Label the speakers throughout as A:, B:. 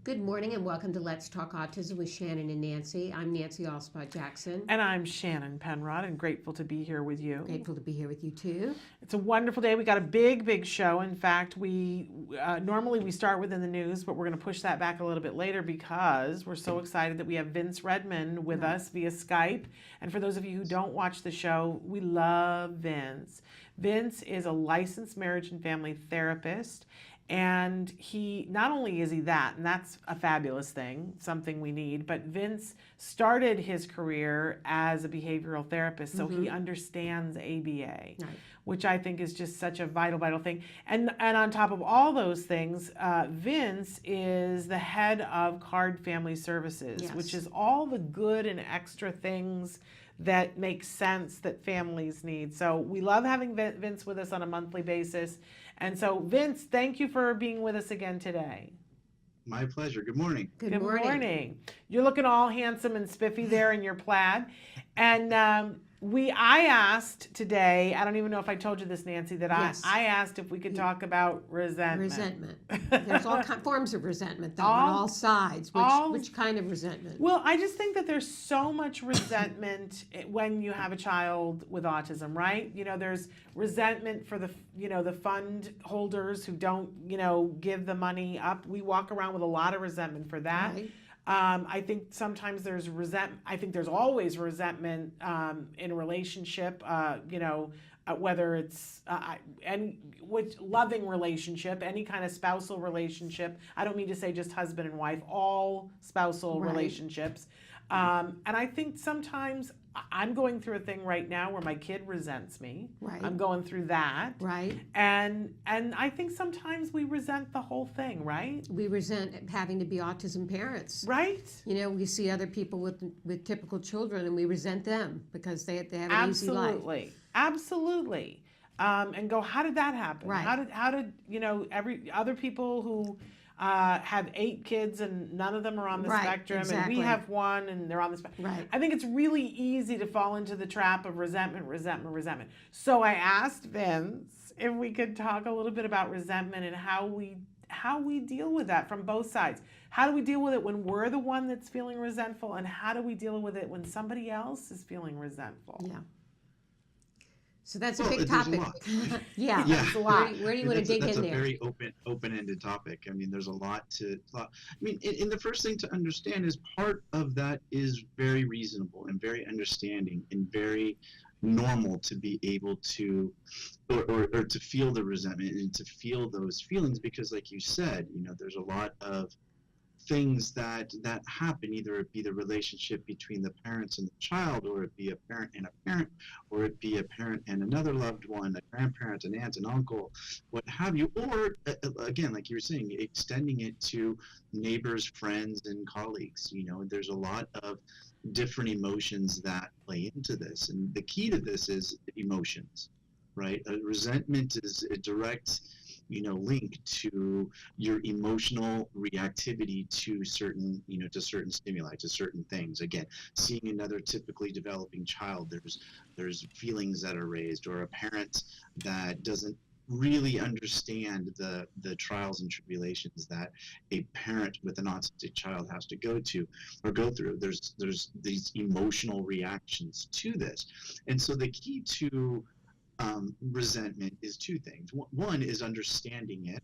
A: Good morning and welcome to Let's Talk Autism with Shannon and Nancy. I'm Nancy Alspaugh Jackson.
B: And I'm Shannon Penrod, and grateful to be here with you.
A: Grateful to be here with you too.
B: It's a wonderful day. We got a big show. In fact, we normally we start within the news, but we're going to push that back a little bit later because we're so excited that we have Vince Redmond with us via Skype. And for those of you who don't watch the show, we love Vince. Vince is a licensed marriage and family therapist. And he, not only is he that, and that's a fabulous thing, something we need, but Vince started his career as a behavioral therapist, so he understands ABA, which I think is just such a vital thing. And on top of all those things, Vince is the head of Card Family Services, which is all the good and extra things that make sense that families need. So we love having Vince with us on a monthly basis. And so, Vince, thank you for being with us again today.
C: My pleasure. Good morning.
A: Good morning.
B: You're looking all handsome and spiffy there in your plaid. And I asked today, I don't even know if I told you this, Nancy, that I asked if we could talk about resentment.
A: There's all forms of resentment, though, on all sides. Which kind of resentment?
B: Well, I just think that there's so much resentment when you have a child with autism, right? You know, there's resentment for the fund holders who don't, give the money up. We walk around with a lot of resentment for that.
A: Right.
B: I think sometimes there's resentment. I think there's always resentment in a relationship, whether it's loving relationship, any kind of spousal relationship. I don't mean to say just husband and wife, all spousal relationships. And I think sometimes I'm going through a thing right now where my kid resents me.
A: Right.
B: I'm going through that.
A: Right.
B: And I think sometimes we resent the whole thing, right?
A: We resent having to be autism parents.
B: Right.
A: We see other people with typical children and we resent them because they have an easy life.
B: Absolutely. And go, how did that happen?
A: Right.
B: How did every other people who have 8 kids and none of them are on the spectrum, and we have one and they're on the spectrum.
A: Right.
B: I think it's really easy to fall into the trap of resentment. So I asked Vince if we could talk a little bit about resentment and how we deal with that from both sides. How do we deal with it when we're the one that's feeling resentful, and how do we deal with it when somebody else is feeling resentful?
A: Yeah. So that's a big topic.
C: Yeah,
A: that's a lot. Where do you want to dig in there?
C: That's a very open-ended topic. I mean, there's a lot to. I mean, and the first thing to understand is part of that is very reasonable and very understanding and very normal to be able to, or to feel the resentment and to feel those feelings, because, like you said, there's a lot of things that happen. Either it be the relationship between the parents and the child, or it be a parent and a parent, or it be a parent and another loved one, a grandparent, an aunt, an uncle, what have you, or again, like you were saying, extending it to neighbors, friends, and colleagues. There's a lot of different emotions that play into this, and the key to this is emotions, right? Resentment is a direct link to your emotional reactivity to certain stimuli, to certain things. Again, seeing another typically developing child, there's feelings that are raised, or a parent that doesn't really understand the trials and tribulations that a parent with an autistic child has to go through. There's these emotional reactions to this. And so the key to resentment is 2 things. One is understanding it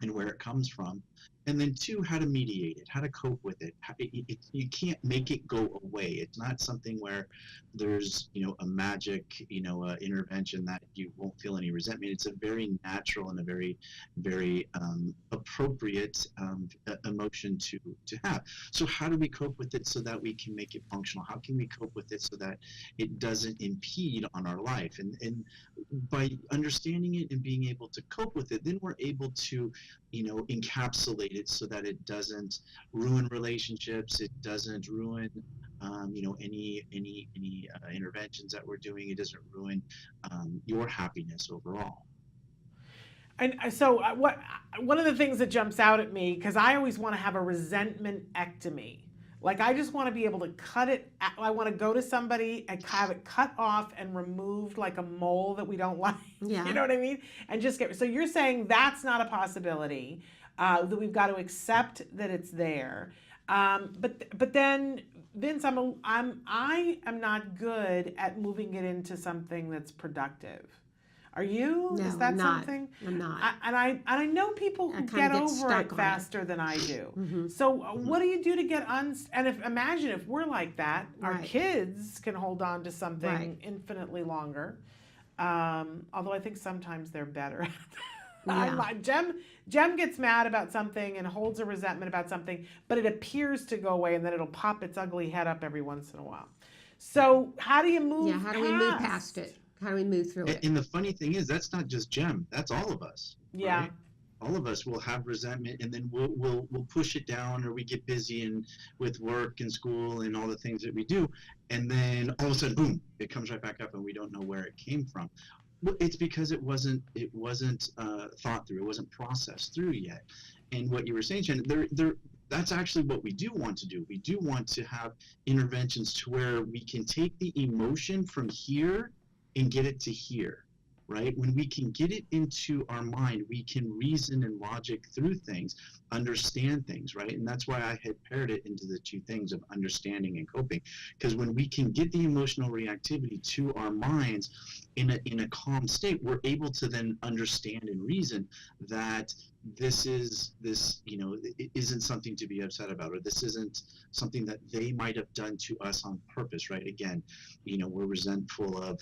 C: and where it comes from, and then 2, how to mediate it, how to cope with it. You can't make it go away. It's not something where there's a magic intervention that you won't feel any resentment. It's a very natural and a very appropriate emotion to have. So how do we cope with it so that we can make it functional? How can we cope with it so that it doesn't impede on our life? And by understanding it and being able to cope with it, then we're able to encapsulate it so that it doesn't ruin relationships, it doesn't ruin any interventions that we're doing, it doesn't ruin your happiness overall.
B: And so one of the things that jumps out at me, because I always want to have a resentment-ectomy. Like, I just want to be able to cut it. I want to go to somebody and have it cut off and removed like a mole that we don't like.
A: Yeah.
B: You know what I mean? And just so you're saying that's not a possibility. that we've got to accept that it's there. But then, Vince, I am not good at moving it into something that's productive. Are you?
A: No,
B: Is that
A: I'm not.
B: something?
A: I'm not.
B: I know people who
A: kinda
B: get
A: get
B: over
A: stuck
B: it
A: on it.
B: faster than I do.
A: Mhm.
B: So what do you do to get and imagine if we're like that, our
A: Right.
B: kids can hold on to something
A: Right.
B: infinitely longer. Although I think sometimes they're better.
A: Yeah.
B: Jem gets mad about something and holds a resentment about something, but it appears to go away, and then it'll pop its ugly head up every once in a while. So how do you move?
A: Yeah. How do we move past it? How do we move through it?
C: And the funny thing is, that's not just Jem. That's all of us,
B: Yeah.
C: right? All of us will have resentment, and then we'll push it down, or we get busy and with work and school and all the things that we do, and then all of a sudden, boom, it comes right back up, and we don't know where it came from. Well, it's because it wasn't thought through. It wasn't processed through yet. And what you were saying, Shannon, that's actually what we do want to do. We do want to have interventions to where we can take the emotion from here and get it to here, right? When we can get it into our mind, we can reason and logic through things, understand things, right? And that's why I had paired it into the two things of understanding and coping. Because when we can get the emotional reactivity to our minds in a calm state, we're able to then understand and reason that this it isn't something to be upset about, or this isn't something that they might have done to us on purpose, right? Again, we're resentful of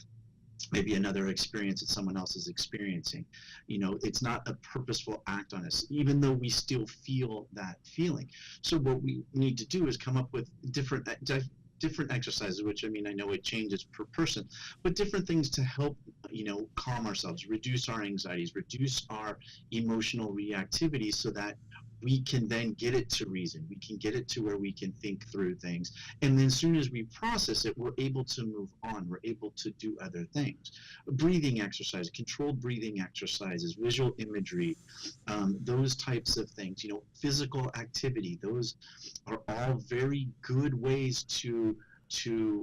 C: maybe another experience that someone else is experiencing. It's not a purposeful act on us, even though we still feel that feeling. So what we need to do is come up with different exercises, which I know it changes per person, but different things to help calm ourselves, reduce our anxieties, reduce our emotional reactivity, so that we can then get it to reason. We can get it to where we can think through things. And then as soon as we process it, we're able to move on. We're able to do other things. Breathing exercise, controlled breathing exercises, visual imagery, those types of things, physical activity. Those are all very good ways to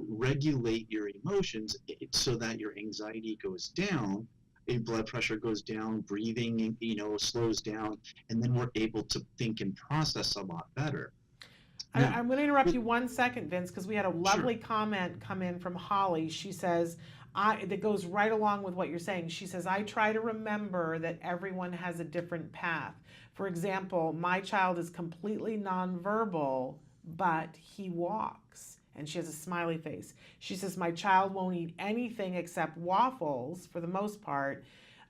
C: regulate your emotions so that your anxiety goes down, blood pressure goes down, breathing slows down, and then we're able to think and process a lot better. Now,
B: I'm going to interrupt you 1 second, Vince, because we had a lovely
C: Sure.
B: comment come in from Holly. She says, that goes right along with what you're saying. She says, I try to remember that everyone has a different path. For example, my child is completely nonverbal, but he walks. And she has a smiley face. She says, my child won't eat anything except waffles for the most part,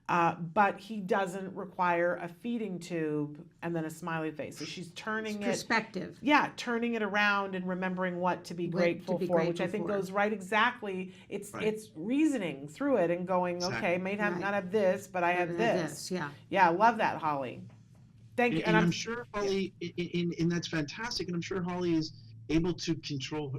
B: but he doesn't require a feeding tube, and then a smiley face. So she's turning it.
A: Perspective.
B: Yeah, turning it around and remembering what to be grateful for, which I think
A: for.
B: goes right exactly. It's
C: Right.
B: it's reasoning through it and going,
C: Exactly.
B: okay, may have
A: Right.
B: not have this, but I have this.
A: Yeah.
B: Yeah, I love that, Holly. Thank you.
C: And I'm sure Holly, and that's fantastic. And I'm sure Holly is able to control,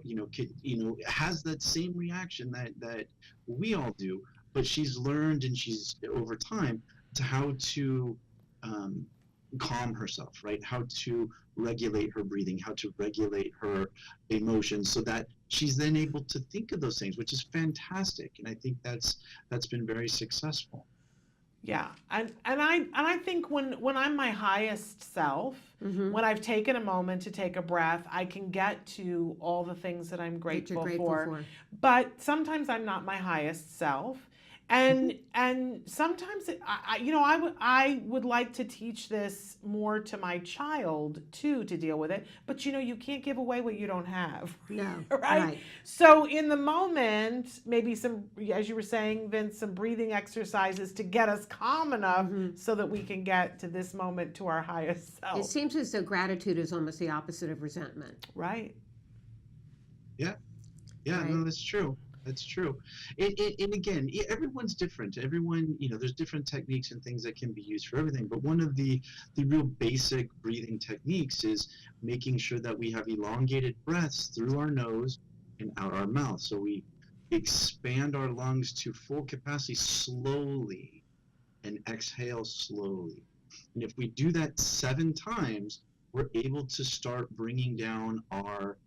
C: has that same reaction that we all do, but she's learned, and she's over time, to how to calm herself, right? How to regulate her breathing, how to regulate her emotions, so that she's then able to think of those things, which is fantastic. And I think that's been very successful.
B: Yeah, and I think when I'm my highest self,
A: Mm-hmm.
B: when I've taken a moment to take a breath, I can get to all the things that I'm grateful for. But sometimes I'm not my highest self, and sometimes I would like to teach this more to my child too, to deal with it. But you can't give away what you don't have.
A: No.
B: Right? So in the moment, maybe some, as you were saying, Vince, some breathing exercises to get us calm enough so that we can get to this moment, to our highest self.
A: It seems as though gratitude is almost the opposite of resentment.
B: Right.
C: Yeah,
A: Right.
C: no, that's true. That's true. And again, everyone's different. Everyone, there's different techniques and things that can be used for everything. But one of the real basic breathing techniques is making sure that we have elongated breaths through our nose and out our mouth. So we expand our lungs to full capacity slowly and exhale slowly. And if we do that 7 times, we're able to start bringing down our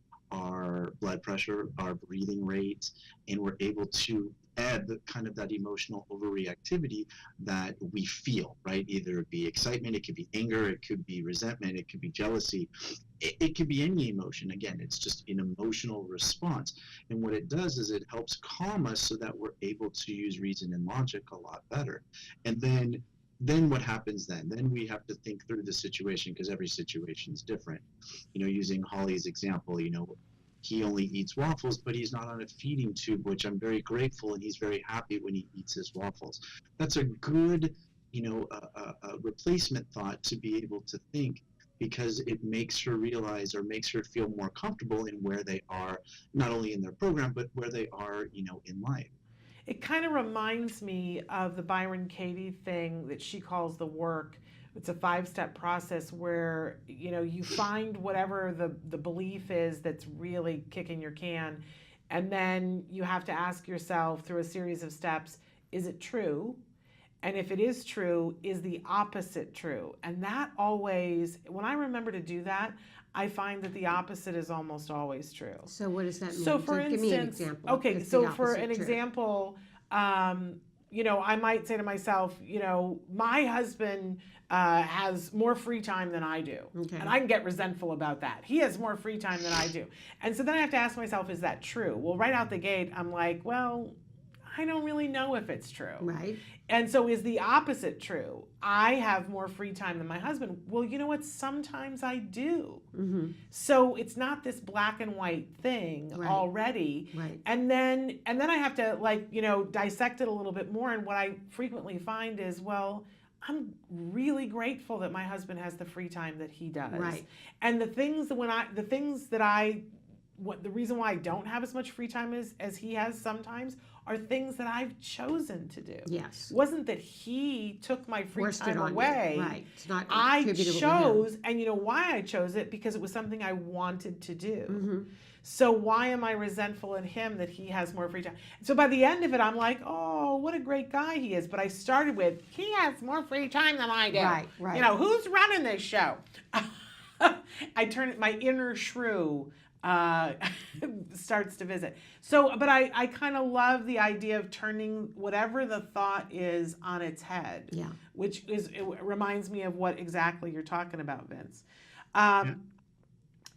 C: blood pressure, our breathing rate, and we're able to ebb kind of that emotional overreactivity that we feel, right? Either it be excitement, it could be anger, it could be resentment, it could be jealousy, it could be any emotion. Again, it's just an emotional response. And what it does is it helps calm us so that we're able to use reason and logic a lot better. And then what happens then? Then we have to think through the situation, because every situation is different. Using Holly's example, he only eats waffles, but he's not on a feeding tube, which I'm very grateful, and he's very happy when he eats his waffles. That's a good, a replacement thought to be able to think, because it makes her realize, or makes her feel more comfortable in where they are, not only in their program, but where they are, in life.
B: It kind of reminds me of the Byron Katie thing that she calls the work. It's a 5-step process where you find whatever the belief is that's really kicking your can, and then you have to ask yourself through a series of steps, is it true? And if it is true, is the opposite true? And that always, when I remember to do that, I find that the opposite is almost always true.
A: So what does that mean?
B: So for
A: Give me an
B: instance,
A: example.
B: okay,
A: Is the
B: so for
A: opposite
B: an
A: true?
B: example, I might say to myself, my husband has more free time than I do.
A: Okay.
B: And I can get resentful about that. He has more free time than I do. And so then I have to ask myself, is that true? Well, right out the gate, I'm like, well, I don't really know if it's true.
A: Right.
B: And so is the opposite true? I have more free time than my husband. Well, you know what? Sometimes I do.
A: Mm-hmm.
B: So it's not this black and white thing
A: Right.
B: already.
A: Right.
B: And then I have to dissect it a little bit more. And what I frequently find is, well, I'm really grateful that my husband has the free time that he does.
A: Right.
B: And the reason why I don't have as much free time as he has sometimes are things that I've chosen to do.
A: Yes.
B: It wasn't that he took my free
A: Forced it
B: time
A: on
B: away.
A: you. Right. It's not
B: I
A: attributable
B: chose, and you know why I chose it? Because it was something I wanted to do.
A: to him. Mm-hmm.
B: So why am I resentful at him that he has more free time? So by the end of it, I'm like, oh, what a great guy he is. But I started with, he has more free time than I do.
A: Right, right.
B: Who's running this show? I turn it, my inner shrew starts to visit. So, but I kind of love the idea of turning whatever the thought is on its head.
A: Yeah.
B: Which it reminds me of what exactly you're talking about, Vince.
C: Yeah.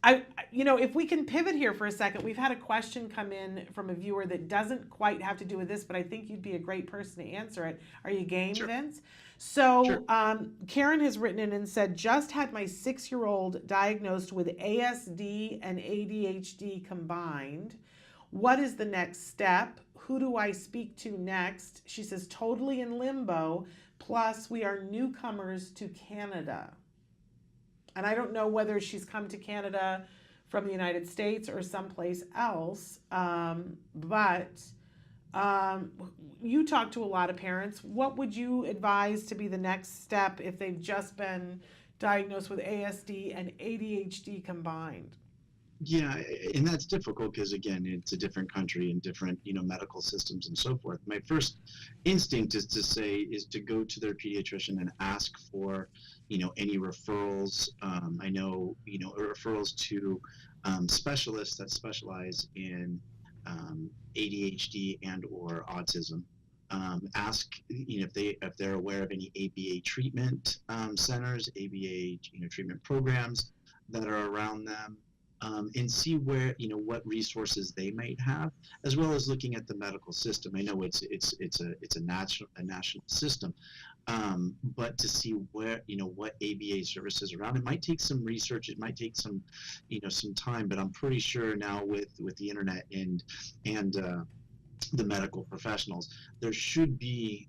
B: If we can pivot here for a second, we've had a question come in from a viewer that doesn't quite have to do with this, but I think you'd be a great person to answer it. Are you game,
C: Sure.
B: Vince? So
C: Sure.
B: Karen has written in and said, just had my 6-year-old diagnosed with ASD and ADHD combined. What is the next step? Who do I speak to next? She says, totally in limbo. Plus, we are newcomers to Canada. And I don't know whether she's come to Canada from the United States or someplace else, but you talk to a lot of parents. What would you advise to be the next step if they've just been diagnosed with ASD and ADHD combined?
C: Yeah, and that's difficult because, again, it's a different country and different, medical systems and so forth. My first instinct is to go to their pediatrician and ask for, any referrals. I know, referrals to specialists that specialize in ADHD and or autism. Ask, if they're aware of any ABA treatment centers, ABA, treatment programs that are around them. And see where, what resources they might have, as well as looking at the medical system. I know it's a national system, but to see where, what ABA services are around. It might take some research. It might take some, some time. But I'm pretty sure now with the internet and the medical professionals, there should be,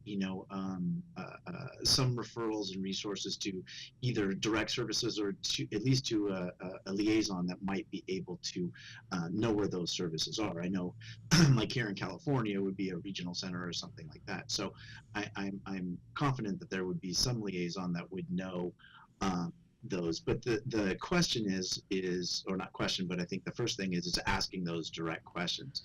C: some referrals and resources to either direct services or to at least to a liaison that might be able to know where those services are. I know, like here in California, would be a regional center or something like that. So I'm confident that there would be some liaison that would know those. But the question is, or not question, but I think the first thing is asking those direct questions,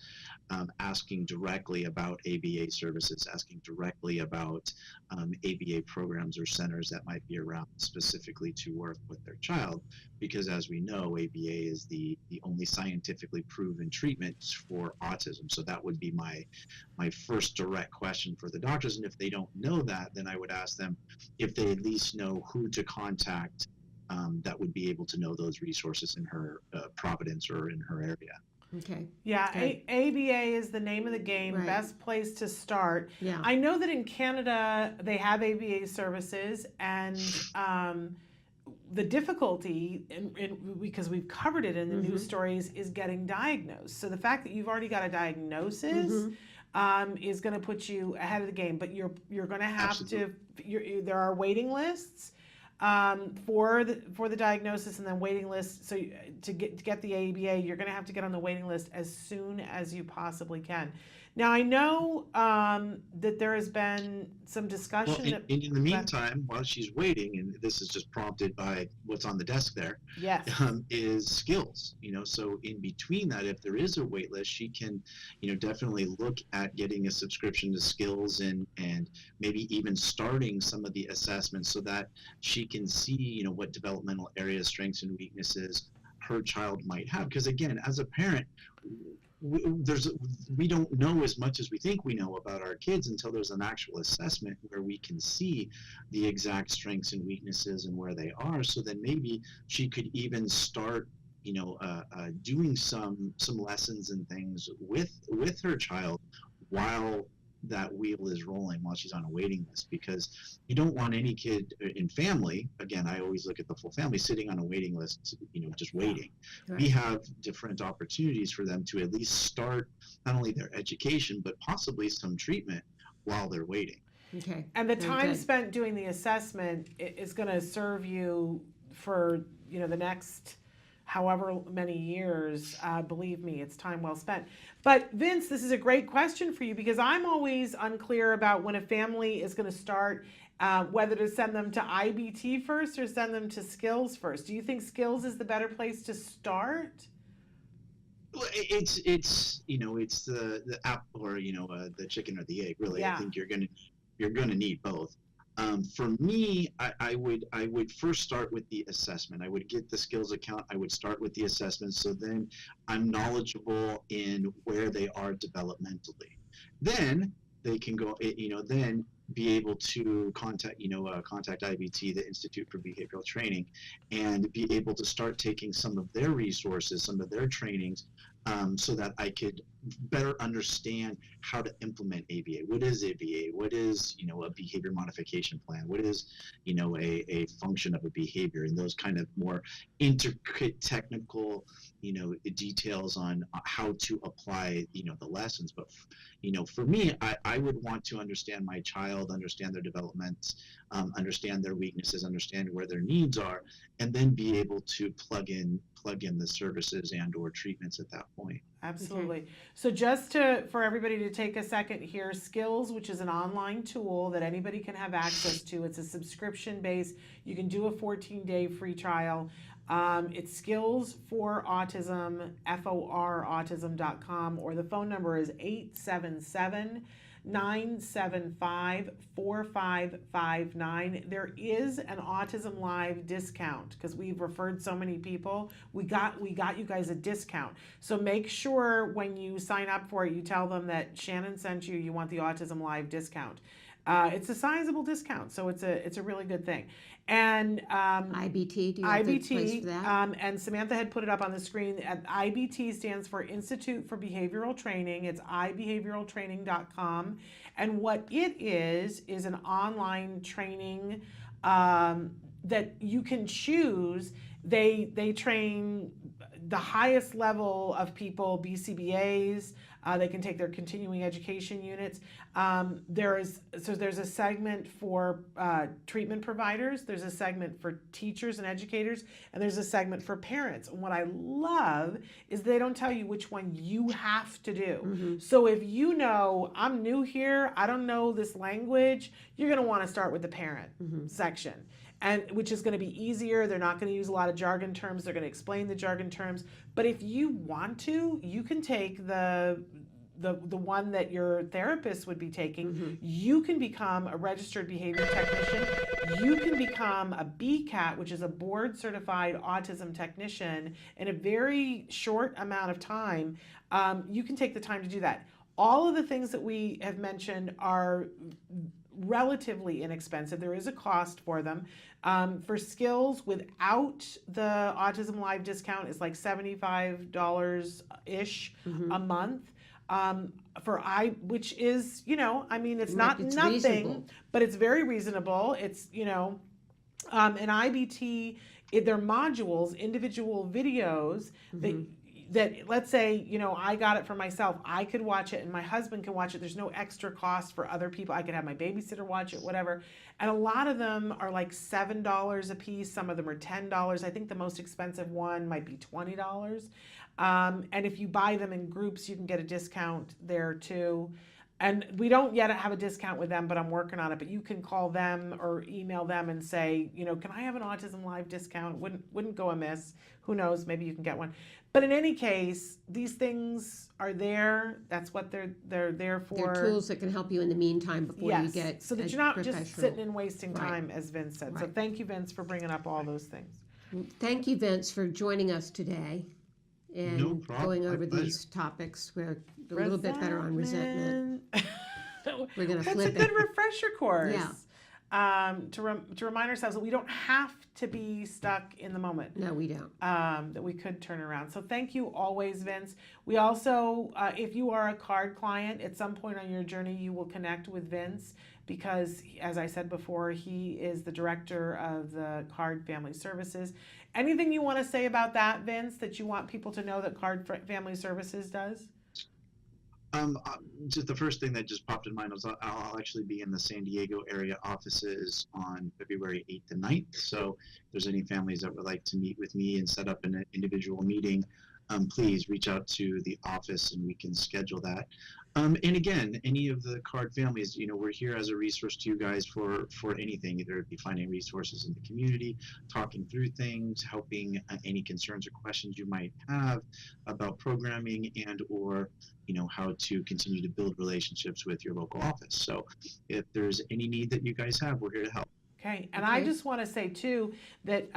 C: asking directly about ABA services, asking directly about ABA programs or centers that might be around specifically to work with their child, because as we know, ABA is the only scientifically proven treatment for autism. So that would be my first direct question for the doctors. And if they don't know that, then I would ask them if they at least know who to contact that would be able to know those resources in her Providence or in her area.
A: Okay.
B: Yeah,
A: Okay.
B: ABA is the name of the game,
A: Right.
B: best place to start.
A: Yeah.
B: I know that in Canada they have ABA services, and the difficulty, because we've covered it in the news stories, is getting diagnosed. So the fact that you've already got a diagnosis is going to put you ahead of the game. But you're going to have
C: Absolutely.
B: there are waiting lists for the diagnosis, and then waiting lists. So to get the ABA, you're going to have to get on the waiting list as soon as you possibly can. Now I know that there has been some discussion.
C: Well, in the meantime, while she's waiting, and this is just prompted by what's on the desk there,
B: yes,
C: is skills. So in between that, if there is a wait list, she can, definitely look at getting a subscription to skills and maybe even starting some of the assessments so that she can see, what developmental areas, strengths, and weaknesses her child might have. Because again, as a parent, we don't know as much as we think we know about our kids until there's an actual assessment where we can see the exact strengths and weaknesses and where they are. So then maybe she could even start doing some lessons and things with her child while that wheel is rolling, while she's on a waiting list, because you don't want any kid in family, again, I always look at the full family, sitting on a waiting list, just waiting.
A: Right.
C: We have different opportunities for them to at least start not only their education, but possibly some treatment while they're waiting.
A: Okay.
B: and the
A: Very
B: time
A: good.
B: spent doing the assessment is going to serve you for the next however many years. Believe me, it's time well spent. But Vince, this is a great question for you, because I'm always unclear about when a family is going to start, whether to send them to IBT first or send them to skills first. Do you think skills is the better place to start?
C: Well, it's the apple or the chicken or the egg, really.
B: Yeah.
C: I think you're gonna need both. For me, I would first start with the assessment. I would get the skills account. I would start with the assessment, so then I'm knowledgeable in where they are developmentally. Then they can go, then be able to contact IBT, the Institute for Behavioral Training, and be able to start taking some of their resources, some of their trainings, so that I could better understand how to implement ABA. What is ABA? What is, a behavior modification plan? What is, a function of a behavior? And those kind of more intricate technical, details on how to apply, the lessons. But, for me, I would want to understand my child, understand their development, understand their weaknesses, understand where their needs are, and then be able to plug in the services and or treatments at that point.
B: Absolutely. So for everybody to take a second here, Skills, which is an online tool that anybody can have access to. It's a subscription based. You can do a 14-day free trial. It's Skills for Autism, FOR autism.com, or the phone number is 877-975-4559. There is an Autism Live discount because we've referred so many people. We got you guys a discount. So make sure when you sign up for it, you tell them that Shannon sent you. You want the Autism Live discount. It's a sizable discount, so it's a really good thing. And
A: IBT, do you have the place
B: IBT,
A: for that?
B: and Samantha had put it up on the screen. IBT stands for Institute for Behavioral Training. It's ibehavioraltraining.com. And what it is an online training that you can choose. They train the highest level of people, BCBAs, They can take their continuing education units. There's a segment for treatment providers. There's a segment for teachers and educators, and there's a segment for parents. And what I love is they don't tell you which one you have to do. So if you know, I'm new here, I don't know this language, you're going to want to start with the parent section. And which is going to be easier. They're not going to use a lot of jargon terms. They're going to explain the jargon terms. But if you want to, you can take the one that your therapist would be taking. You can become a registered behavior technician. You can become a BCAT, which is a board certified autism technician, in a very short amount of time. You can take the time to do that. All of the things that we have mentioned are relatively inexpensive. There is a cost for them. For skills without the Autism Live discount is like $75-ish a month. Which is, I mean, it's not nothing,
A: reasonable.
B: But it's very reasonable. It's, an IBT, their modules, individual videos that let's say, I got it for myself. I could watch it and my husband can watch it. There's no extra cost for other people. I could have my babysitter watch it, whatever. And a lot of them are like $7 a piece. Some of them are $10. I think the most expensive one might be $20. And if you buy them in groups, you can get a discount there too. And we don't yet have a discount with them, but I'm working on it. But you can call them or email them and say, can I have an Autism Live discount? Wouldn't go amiss. Who knows? Maybe you can get one. But in any case, these things are there. That's what they're there for.
A: They're tools that can help you in the meantime before you get
B: so that you're not just sitting and wasting time, as Vince said. So thank you, Vince, for bringing up all those things.
A: Thank you, Vince, for joining us today and
C: No problem.
A: going over
C: My
A: these topics. We're a little bit better on resentment. We're going to
B: That's
A: flip
B: a good
A: it.
B: refresher course.
A: Yeah.
B: To remind ourselves that we don't have to be stuck in the moment.
A: No, we don't.
B: That we could turn around. So thank you always, Vince. We also, if you are a card client, at some point on your journey, you will connect with Vince because, as I said before, he is the director of the Card Family Services. Anything you want to say about that, Vince, that you want people to know that Card Family Services does?
C: Just the first thing that just popped in mind was I'll actually be in the San Diego area offices on February 8th and 9th. So if there's any families that would like to meet with me and set up an individual meeting, please reach out to the office and we can schedule that. And again, any of the card families, we're here as a resource to you guys for anything, either it be finding resources in the community, talking through things, helping any concerns or questions you might have about programming and or how to continue to build relationships with your local office. So if there's any need that you guys have, we're here to help.
B: Okay, and I just want to say too that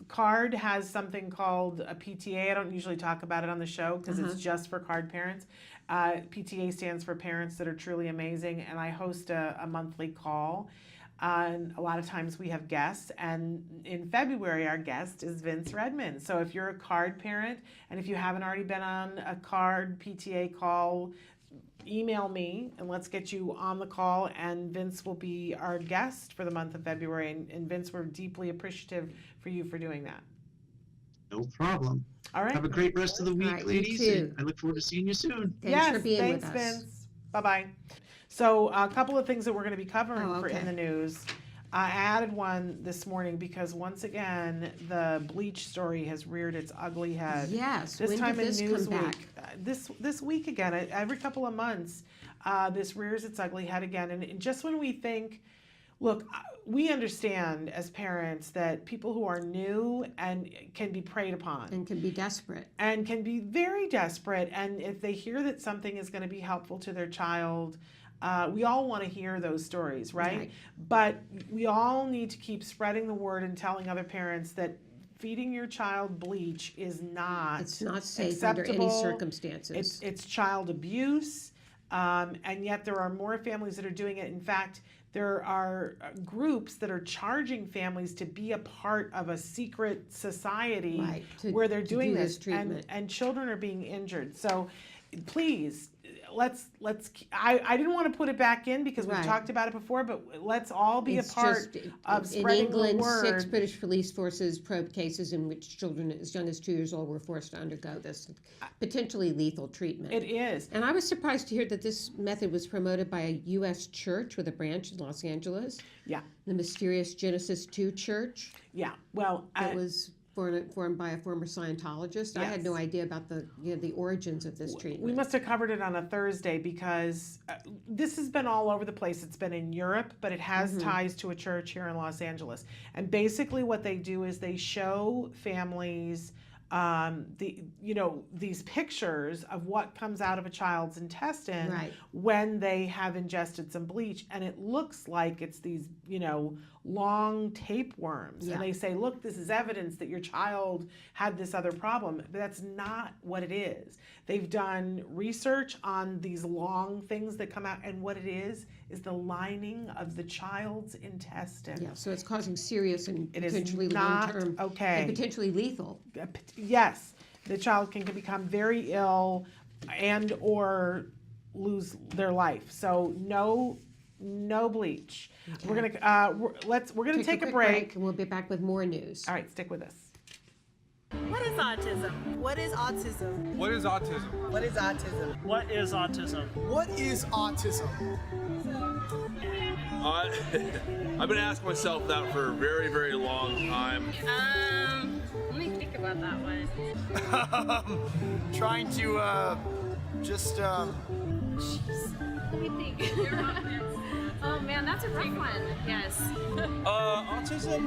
B: CARD has something called a PTA. I don't usually talk about it on the show because it's just for CARD parents. PTA stands for Parents That Are Truly Amazing, and I host a monthly call. And a lot of times we have guests, and in February our guest is Vince Redmond. So if you're a CARD parent, and if you haven't already been on a CARD PTA call, email me and let's get you on the call, and Vince will be our guest for the month of February. And Vince, we're deeply appreciative for you for doing that.
C: No problem.
B: All right.
C: Have a great rest of the week,
A: All right, you
C: ladies.
A: too.
C: I look forward to seeing you soon.
A: Thanks for being
B: thanks,
A: with us.
B: Vince. Bye-bye. So a couple of things that we're going to be covering for
A: okay.
B: In the News. I added one this morning because once again, the bleach story has reared its ugly head.
A: Yes.
B: This
A: when
B: time
A: did this
B: in
A: come back?
B: Newsweek. This week again, every couple of months, this rears its ugly head again. And just when we think, look, we understand as parents that people who are new and can be preyed upon.
A: And can be desperate.
B: And can be very desperate. And if they hear that something is going to be helpful to their child, we all want to hear those stories, right? But we all need to keep spreading the word and telling other parents that feeding your child bleach is not
A: It's not safe
B: acceptable.
A: under any circumstances.
B: It's child abuse, and yet there are more families that are doing it. In fact, there are groups that are charging families to be a part of a secret society where they're doing this
A: treatment.
B: and children are being injured. So please, I didn't want to put it back in because we've
A: Right.
B: talked about it before, but let's all be
A: It's
B: a part
A: just,
B: of
A: in
B: spreading
A: England,
B: the
A: 6
B: word.
A: British police forces probed cases in which children as young as 2 years old were forced to undergo this potentially lethal treatment.
B: It is.
A: And I was surprised to hear that this method was promoted by a U.S. church with a branch in Los Angeles.
B: Yeah.
A: The mysterious Genesis 2 church
B: Yeah. Well,
A: that was formed by a former Scientologist. I had
B: Yes.
A: no idea about the origins of this treatment.
B: we must have covered it on a Thursday because this has been all over the place. It's been in Europe, but it has ties to a church here in Los Angeles. And basically what they do is they show families these pictures of what comes out of a child's intestine
A: Right.
B: when they have ingested some bleach, and it looks like it's these long tapeworms.
A: Yeah.
B: And they say, look, this is evidence that your child had this other problem, but that's not what it is. They've done research on these long things that come out, and what it is the lining of the child's intestine.
A: Yeah, so it's causing serious and
B: It is
A: potentially
B: not
A: long-term
B: okay.
A: and potentially lethal.
B: Yes, the child can become very ill and or lose their life. So no bleach.
A: Okay.
B: We're gonna take a
A: quick
B: break.
A: and we'll be back with more news.
B: All right, stick with us.
D: What is autism? What is autism?
E: What is autism?
D: What is autism?
F: What is autism?
G: What is autism?
E: I've been asking myself that for a very, very long time.
H: Let me think about that one.
G: Trying to just
H: Let me think. Oh man, that's a rough one. Yes.
F: Autism,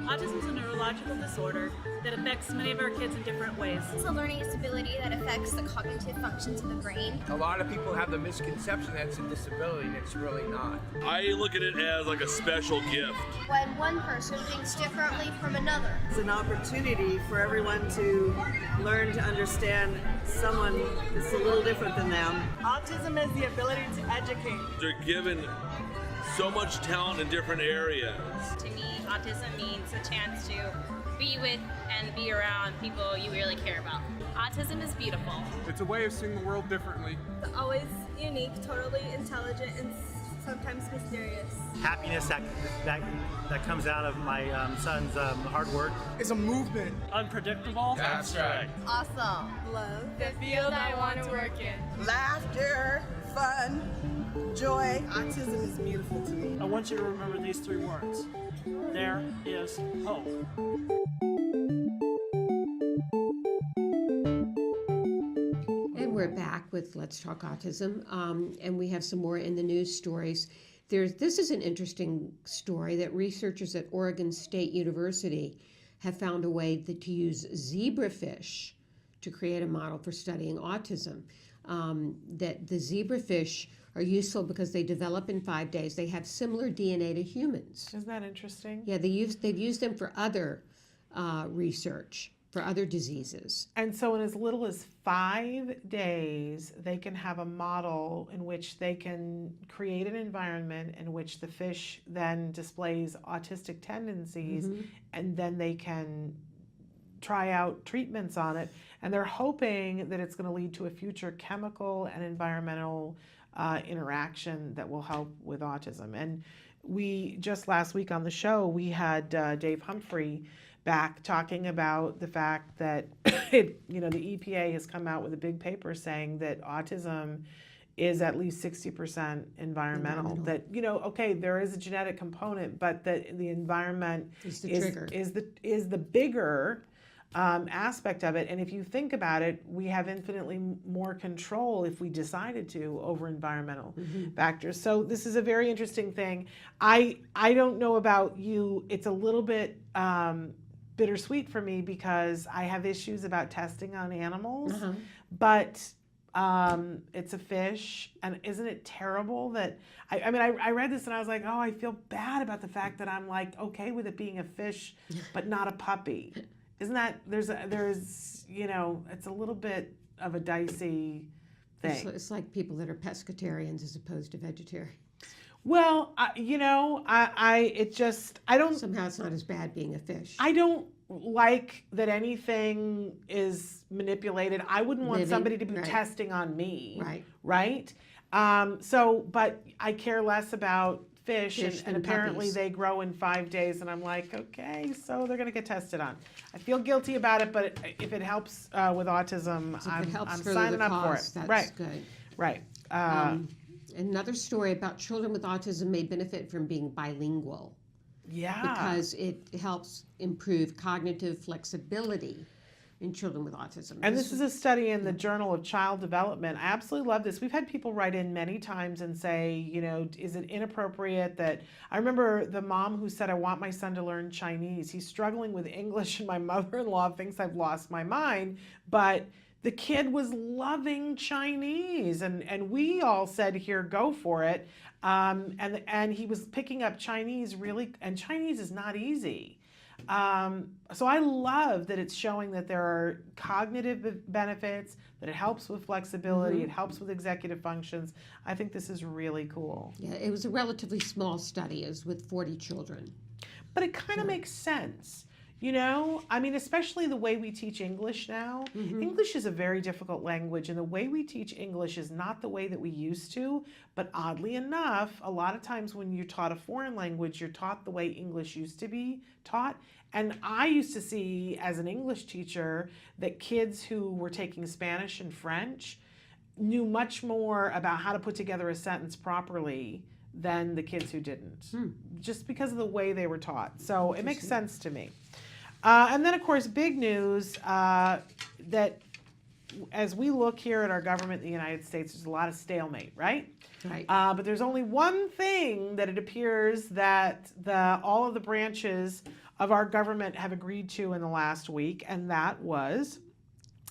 D: Autism is a neurological disorder that affects many of our kids in different ways.
I: It's a learning disability that affects the cognitive functions of the brain.
J: A lot of people have the misconception that it's a disability, and it's really not.
E: I look at it as like a special gift.
I: When one person thinks differently from another.
D: It's an opportunity for everyone to learn to understand someone that's a little different than them. Autism is the ability to educate.
E: They're given so much talent in different areas.
H: To me, autism means a chance to be with and be around people you really care about. Autism is beautiful.
E: It's a way of seeing the world differently.
I: It's always unique, totally intelligent, and sometimes mysterious.
F: happiness that comes out of my son's hard work.
G: is a movement.
F: Unpredictable.
J: Abstract.
I: Awesome.
H: Love. The field I want to work in.
D: Laughter, fun, joy. Autism is beautiful to me.
F: I want you to remember these 3 words. There is hope.
A: And we're back with Let's Talk Autism, and we have some more in the news stories. This is an interesting story that researchers at Oregon State University have found a way to use zebrafish to create a model for studying autism. That the zebrafish are useful because they develop in 5 days. They have similar DNA to humans.
B: Isn't that interesting?
A: Yeah, they've used them for other research, for other diseases.
B: And so in as little as 5 days, they can have a model in which they can create an environment in which the fish then displays autistic tendencies, and then they can try out treatments on it. And they're hoping that it's going to lead to a future chemical and environmental interaction that will help with autism. And we just last week on the show, we had Dave Humphrey back talking about the fact that the EPA has come out with a big paper saying that autism is at least 60% environmental. That okay, there is a genetic component, but that the environment
A: It's the trigger.
B: is the bigger aspect of it. And if you think about it, we have infinitely more control if we decided to over environmental factors. So this is a very interesting thing. I don't know about you. It's a little bit bittersweet for me because I have issues about testing on animals, but it's a fish, and isn't it terrible that I read this and I was like, oh, I feel bad about the fact that I'm like okay with it being a fish but not a puppy. Isn't that there's it's a little bit of a dicey thing.
A: It's like people that are pescatarians as opposed to vegetarians.
B: Well, I don't
A: Somehow it's not as bad being a fish.
B: I don't like that anything is manipulated. I wouldn't want
A: Living,
B: somebody to be
A: right.
B: testing on me,
A: Right.
B: right? But I care less about fish
A: Fish
B: and
A: than
B: apparently
A: puppies.
B: they grow in 5 days, and I'm like, okay, so they're gonna get tested on. I feel guilty about it, but if it helps with autism,
A: So if it helps
B: I'm
A: further
B: signing
A: the
B: up for
A: cause,
B: it.
A: that's
B: Right,
A: good.
B: right.
A: Another story about children with autism may benefit from being bilingual
B: Yeah.
A: because it helps improve cognitive flexibility in children with autism.
B: And this is a study in the Journal of Child Development. I absolutely love this. We've had people write in many times and say, you know, is it inappropriate that I remember the mom who said, I want my son to learn Chinese. He's struggling with English and my mother-in-law thinks I've lost my mind, but the kid was loving Chinese and we all said, here, go for it. And he was picking up Chinese really, and Chinese is not easy. So I love that it's showing that there are cognitive benefits, that it helps with flexibility, it helps with executive functions. I think this is really cool.
A: Yeah, it was a relatively small study. It was with 40 children.
B: But it kind of makes sense. You know, I mean, especially the way we teach English now. English is a very difficult language, and the way we teach English is not the way that we used to. But oddly enough, a lot of times when you're taught a foreign language, you're taught the way English used to be taught. And I used to see as an English teacher that kids who were taking Spanish and French knew much more about how to put together a sentence properly than the kids who didn't, just because of the way they were taught. So it makes sense to me. And then, of course, big news that as we look here at our government in the United States, there's a lot of stalemate, right?
A: Right.
B: But there's only one thing that it appears that all of the branches of our government have agreed to in the last week, and that was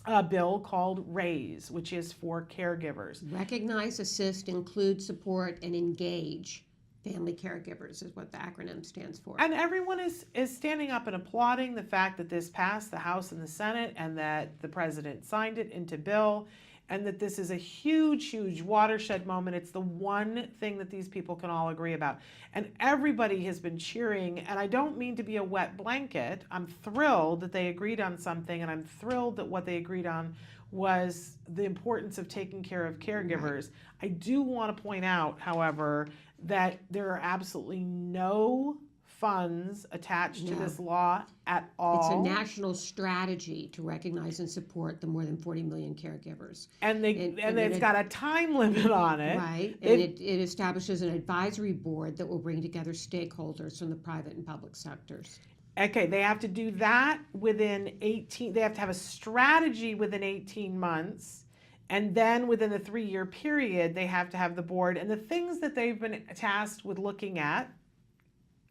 B: a bill called RAISE, which is for caregivers.
A: Recognize, assist, include, support, and engage family caregivers is what the acronym stands for.
B: And everyone is standing up and applauding the fact that this passed the House and the Senate and that the president signed it into bill and that this is a huge, huge watershed moment. It's the one thing that these people can all agree about. And everybody has been cheering, and I don't mean to be a wet blanket. I'm thrilled that they agreed on something, and I'm thrilled that what they agreed on was the importance of taking care of caregivers. Right. I do want to point out, however, that there are absolutely no funds attached to this law at all.
A: It's a national strategy to recognize and support the more than 40 million caregivers.
B: And it's got a time limit on it.
A: Right. And it establishes an advisory board that will bring together stakeholders from the private and public sectors.
B: Okay, they have to do that within 18, they have to have a strategy within 18 months. And then within the 3-year period, they have to have the board. And the things that they've been tasked with looking at,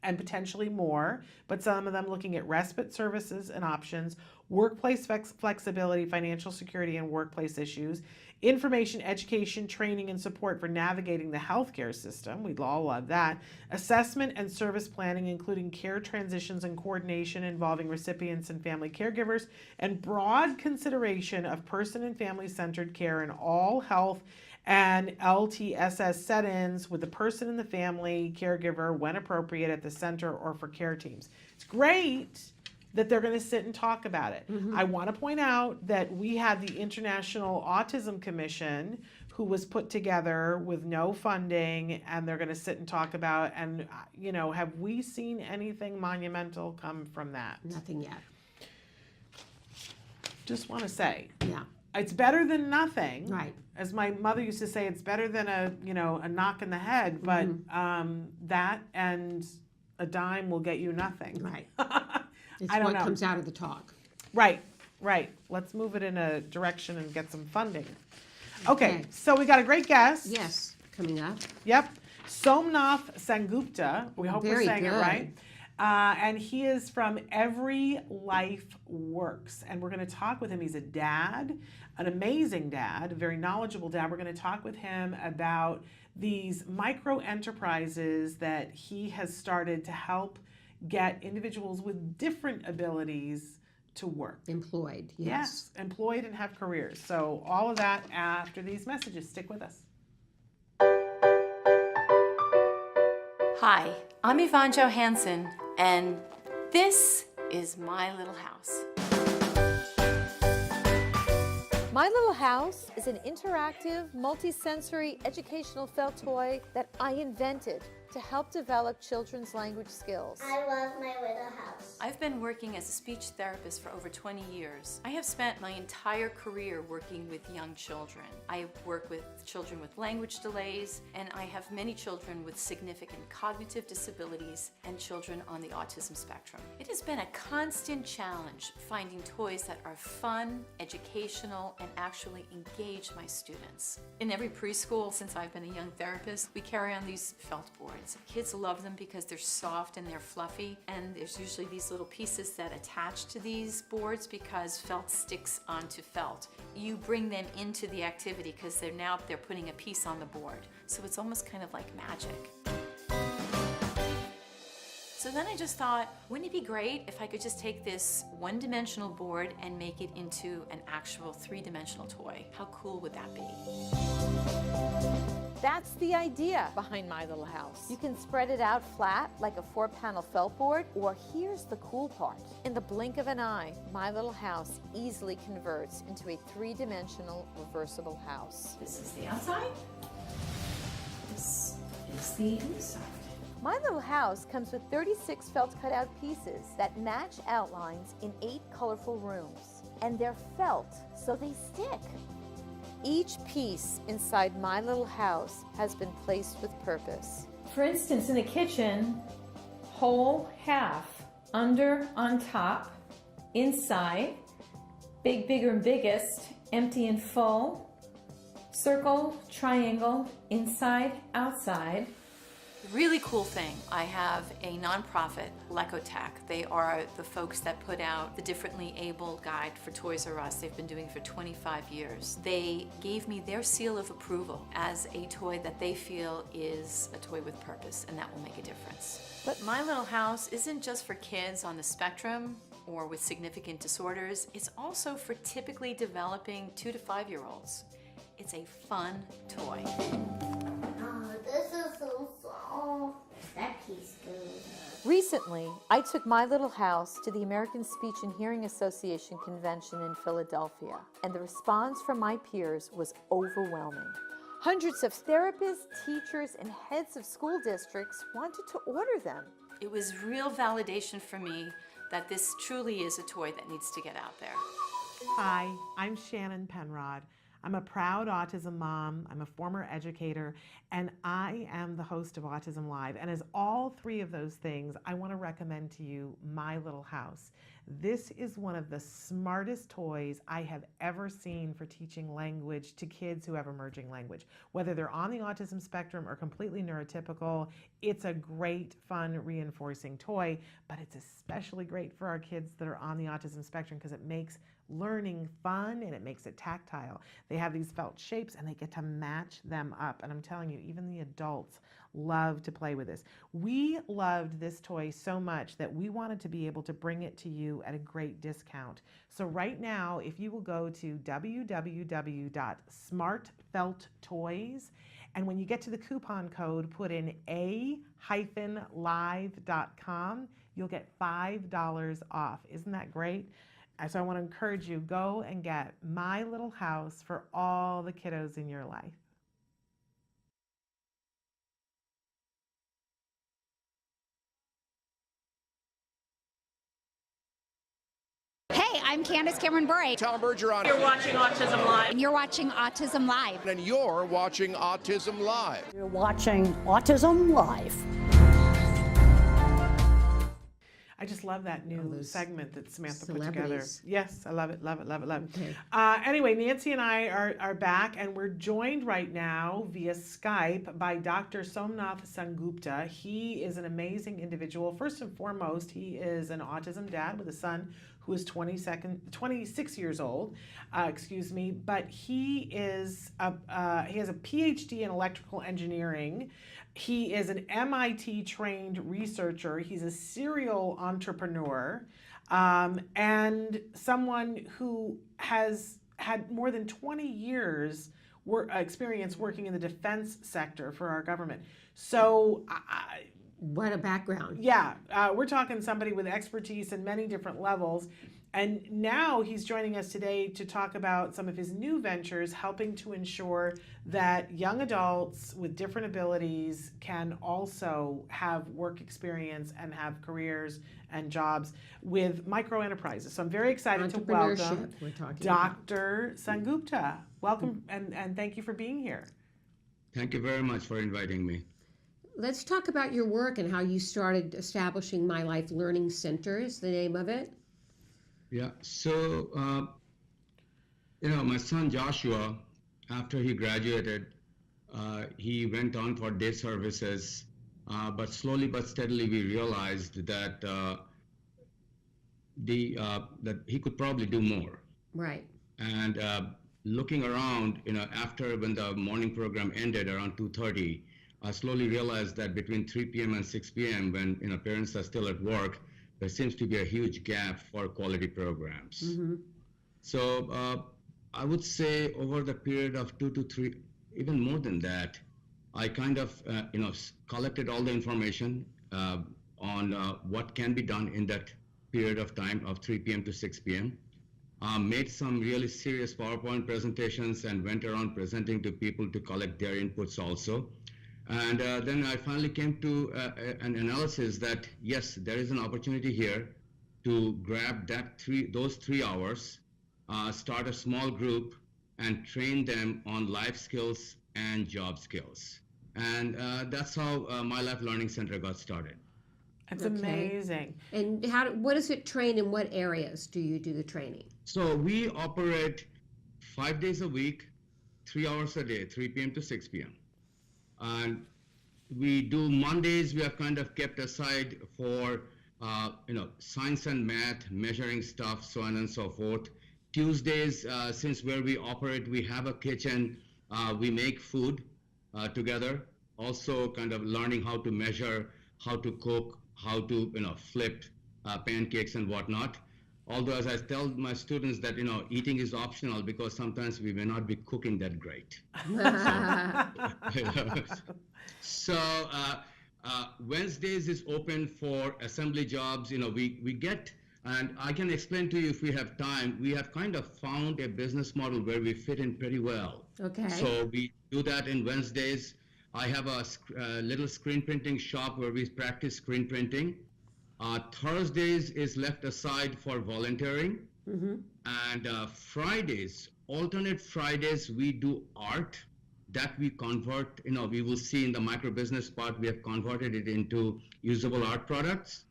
B: and potentially more, but some of them looking at respite services and options, workplace flexibility, financial security and workplace issues, information, education, training, and support for navigating the healthcare system. We'd all love that. Assessment and service planning, including care transitions and coordination involving recipients and family caregivers, and broad consideration of person and family-centered care in all health and LTSS set-ins with the person and the family caregiver when appropriate at the center or for care teams. It's great that they're going to sit and talk about it. I want to point out that we had the International Autism Commission who was put together with no funding, and they're going to sit and talk about, and you know, have we seen anything monumental come from that?
A: Nothing yet.
B: Just want to say.
A: Yeah.
B: It's better than nothing.
A: Right.
B: As my mother used to say, it's better than a knock in the head, but that and a dime will get you nothing.
A: Right.
B: It's
A: what comes out of the talk.
B: Right. Let's move it in a direction and get some funding. Okay, so we got a great guest.
A: Yes, coming up.
B: Yep. Somnath Sengupta. We hope we're saying it right. And he is from Every Life Works. And we're going to talk with him. He's a dad, an amazing dad, a very knowledgeable dad. We're going to talk with him about these micro enterprises that he has started to help get individuals with different abilities to work.
A: Employed,
B: Yes, employed and have careers. So all of that after these messages. Stick with us.
K: Hi, I'm Yvonne Johansson, and this is My Little House.
L: My Little House is an interactive, multi-sensory educational felt toy that I invented to help develop children's language skills.
M: I love My Little House.
K: I've been working as a speech therapist for over 20 years. I have spent my entire career working with young children. I work with children with language delays, and I have many children with significant cognitive disabilities and children on the autism spectrum. It has been a constant challenge finding toys that are fun, educational, and actually engage my students. In every preschool since I've been a young therapist, we carry on these felt boards. Kids love them because they're soft and they're fluffy, and there's usually these little pieces that attach to these boards because felt sticks onto felt. You bring them into the activity because they're putting a piece on the board. So it's almost kind of like magic. So then I just thought, wouldn't it be great if I could just take this one-dimensional board and make it into an actual three-dimensional toy? How cool would that be?
L: That's the idea behind My Little House. You can spread it out flat like a 4-panel felt board, or here's the cool part. In the blink of an eye, My Little House easily converts into a 3-dimensional reversible house.
K: This is the outside. This is the inside.
L: My Little House comes with 36 felt cutout pieces that match outlines in 8 colorful rooms. And they're felt, so they stick. Each piece inside My Little House has been placed with purpose. For instance, in the kitchen, whole, half, under, on top, inside, big, bigger, and biggest, empty and full, circle, triangle, inside, outside.
K: Really cool thing, I have a nonprofit, Lecotech. They are the folks that put out the Differently Abled Guide for Toys R Us. They've been doing it for 25 years. They gave me their seal of approval as a toy that they feel is a toy with purpose, and that will make a difference. But My Little House isn't just for kids on the spectrum or with significant disorders. It's also for typically developing 2 to 5-year-olds. It's a fun toy.
M: Oh, this is so soft. That tastes good.
L: Recently, I took My Little House to the American Speech and Hearing Association convention in Philadelphia, and the response from my peers was overwhelming. Hundreds of therapists, teachers, and heads of school districts wanted to order them.
K: It was real validation for me that this truly is a toy that needs to get out there.
B: Hi, I'm Shannon Penrod. I'm a proud autism mom, I'm a former educator, and I am the host of Autism Live. And as all 3 of those things, I want to recommend to you My Little House. This is one of the smartest toys I have ever seen for teaching language to kids who have emerging language. Whether they're on the autism spectrum or completely neurotypical, it's a great, fun, reinforcing toy, but it's especially great for our kids that are on the autism spectrum because it makes learning fun and it makes it tactile. They have these felt shapes and they get to match them up. And I'm telling you, even the adults love to play with this. We loved this toy so much that we wanted to be able to bring it to you at a great discount. So right now, if you will go to www.smartfelttoys, and when you get to the coupon code, put in a-live.com, you'll get $5 off. Isn't that great? So I want to encourage you, go and get My Little House for all the kiddos in your life.
N: Hey, I'm Candace Cameron Bray.
O: Tom Bergeron.
D: You're watching Autism Live.
N: And you're watching Autism Live.
O: And you're watching Autism Live.
P: You're watching Autism Live.
B: I just love that new segment that Samantha put together.
A: Celebrities.
B: Yes, I love it, love it, love it, love it.
A: Okay.
B: Anyway, Nancy and I are back, and we're joined right now via Skype by Dr. Somnath Sengupta. He is an amazing individual. First and foremost, he is an autism dad with a son who is 26 years old, but he has a PhD in electrical engineering. He is an MIT trained researcher. He's a serial entrepreneur, and someone who has had more than 20 years experience working in the defense sector for our government. So
A: What a background.
B: Yeah, we're talking somebody with expertise in many different levels. And now he's joining us today to talk about some of his new ventures, helping to ensure that young adults with different abilities can also have work experience and have careers and jobs with micro enterprises. So I'm very excited to welcome
A: we're talking
B: Dr. Sangupta. Welcome and thank you for being here.
Q: Thank you very much for inviting me.
A: Let's talk about your work and how you started establishing My Life Learning Center is the name of it.
Q: Yeah, so, my son Joshua, after he graduated, he went on for day services, but slowly but steadily we realized that that he could probably do more.
A: Right.
Q: And looking around, after when the morning program ended around 2:30, I slowly realized that between 3 p.m. and 6 p.m., when parents are still at work, there seems to be a huge gap for quality programs.
A: Mm-hmm.
Q: So I would say over the period of 2 to 3, even more than that, I kind of collected all the information on what can be done in that period of time of 3 p.m. to 6 p.m. Made some really serious PowerPoint presentations and went around presenting to people to collect their inputs also. And then I finally came to an analysis that, yes, there is an opportunity here to grab those 3 hours, start a small group, and train them on life skills and job skills. And that's how My Life Learning Center got started.
B: That's amazing.
A: And what does it train in what areas do you do the training?
Q: So we operate 5 days a week, 3 hours a day, 3 p.m. to 6 p.m. And we do Mondays, we have kind of kept aside for, science and math, measuring stuff, so on and so forth. Tuesdays, since where we operate, we have a kitchen, we make food together. Also kind of learning how to measure, how to cook, how to, flip pancakes and whatnot. Although, as I tell my students that, eating is optional because sometimes we may not be cooking that great. So Wednesdays is open for assembly jobs. We get, and I can explain to you if we have time, we have kind of found a business model where we fit in pretty well.
A: Okay.
Q: So we do that in Wednesdays. I have a little screen printing shop where we practice screen printing. Thursdays is left aside for volunteering.
A: Mm-hmm.
Q: And Fridays, alternate Fridays, we do art that we convert, we will see in the micro business part, we have converted it into usable art products.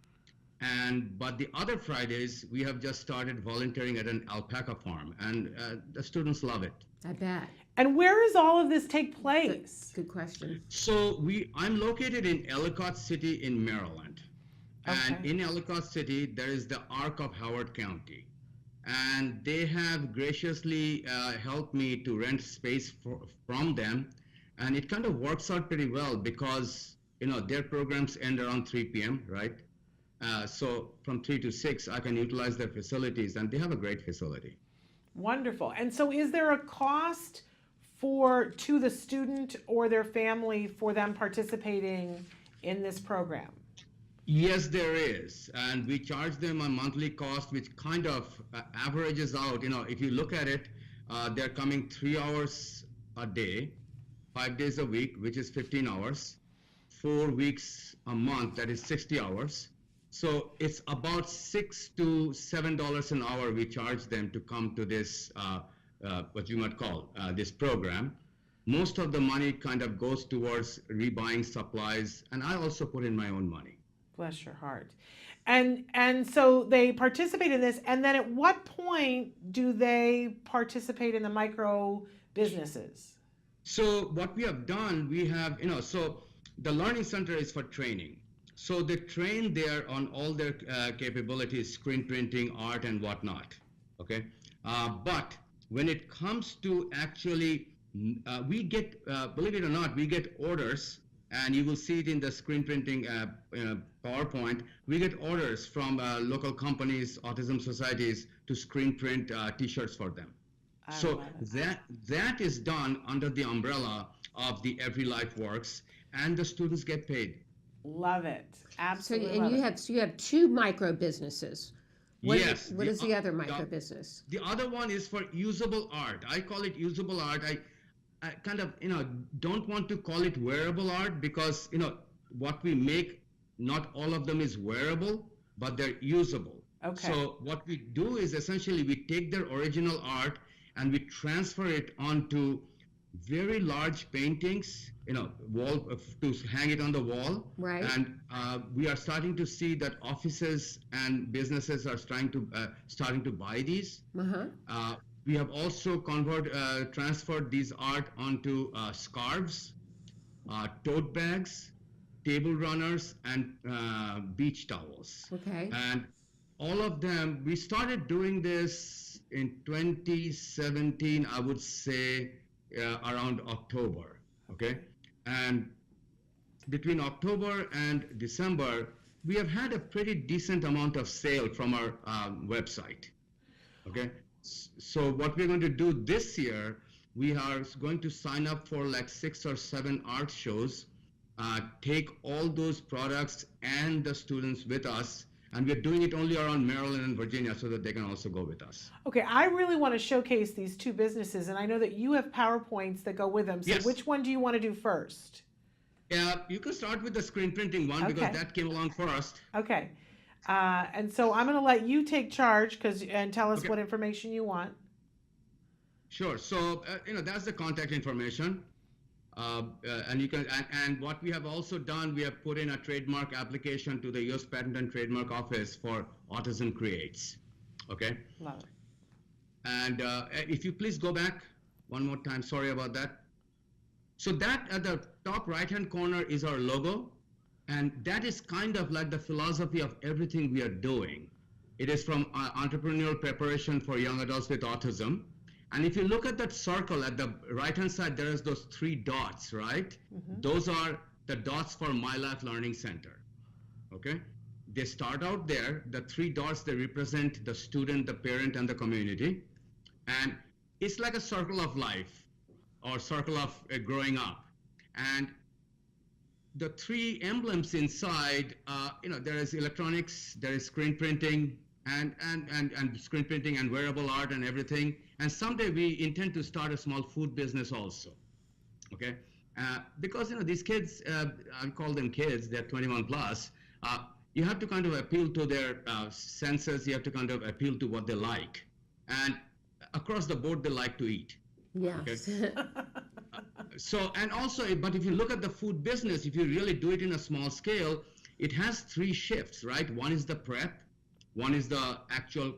Q: But the other Fridays, we have just started volunteering at an alpaca farm, and the students love it.
A: I bet.
B: And where does all of this take place?
A: Good question.
Q: So I'm located in Ellicott City in Maryland.
B: Okay.
Q: And in Ellicott City, there is the Arc of Howard County. And they have graciously helped me to rent space from them. And it kind of works out pretty well because, their programs end around 3 p.m., right? So from 3 to 6, I can utilize their facilities, and they have a great facility.
B: Wonderful. And so is there a cost to the student or their family for them participating in this program?
Q: Yes, there is. And we charge them a monthly cost, which kind of averages out. If you look at it, they're coming 3 hours a day, 5 days a week, which is 15 hours, 4 weeks a month, that is 60 hours. So it's about $6 to $7 an hour we charge them to come to this, what you might call this program. Most of the money kind of goes towards rebuying supplies, and I also put in my own money.
B: Bless your heart. And so they participate in this, and then at what point do they participate in the micro businesses?
Q: So what we have done, we have, so the Learning Center is for training. So they train there on all their capabilities, screen printing, art, and whatnot, okay? But when it comes to actually, we get, believe it or not, we get orders, and you will see it in the screen printing PowerPoint. We get orders from local companies, autism societies, to screen print T-shirts for them. So that is done under the umbrella of the Every Life Works, and the students get paid.
B: Love it.
A: So,
B: Absolutely.
A: and
B: love
A: you
B: it.
A: have two micro businesses.
Q: Yes.
A: What is the other micro business?
Q: The other one is for usable art. I call it usable art. I kind of, don't want to call it wearable art because, what we make, not all of them is wearable, but they're usable.
B: Okay.
Q: So what we do is essentially we take their original art and we transfer it onto very large paintings, wall to hang it on the wall.
A: Right.
Q: And we are starting to see that offices and businesses are starting to buy these.
A: Uh-huh.
Q: We have also transferred these art onto scarves, tote bags, table runners, and beach towels.
A: Okay.
Q: And all of them, we started doing this in 2017, I would say around October, okay? And between October and December, we have had a pretty decent amount of sale from our website, okay? So what we're going to do this year, we are going to sign up for like 6 or 7 art shows, take all those products and the students with us, and we're doing it only around Maryland and Virginia so that they can also go with us.
B: Okay, I really want to showcase these two businesses, and I know that you have PowerPoints that go with them. So
Q: Yes.
B: which one do you want to do first?
Q: Yeah, you can start with the screen printing one because that came along first.
B: Okay. And so I'm going to let you take charge and tell us what information you want.
Q: Sure. So, that's the contact information. And you can, and what we have also done, we have put in a trademark application to the U.S. Patent and Trademark Office for Autism Creates. Okay.
B: Love it.
Q: And if you please go back one more time, sorry about that. So that at the top right-hand corner is our logo, and that is kind of like the philosophy of everything we are doing. It is from entrepreneurial preparation for young adults with autism. And if you look at that circle at the right-hand side, there is those 3 dots, right?
B: Mm-hmm.
Q: Those are the dots for My Life Learning Center, okay? They start out there. The 3 dots, they represent the student, the parent, and the community. And it's like a circle of life or circle of growing up. And the 3 emblems inside, there is electronics, there is screen printing, and screen printing and wearable art and everything. And someday we intend to start a small food business also, okay? Because, these kids, I call them kids, they're 21 plus, you have to kind of appeal to their senses, you have to kind of appeal to what they like. And across the board, they like to eat.
A: Yes.
Q: Okay? So, and also, but if you look at the food business, if you really do it in a small scale, it has 3 shifts, right? One is the prep, one is the actual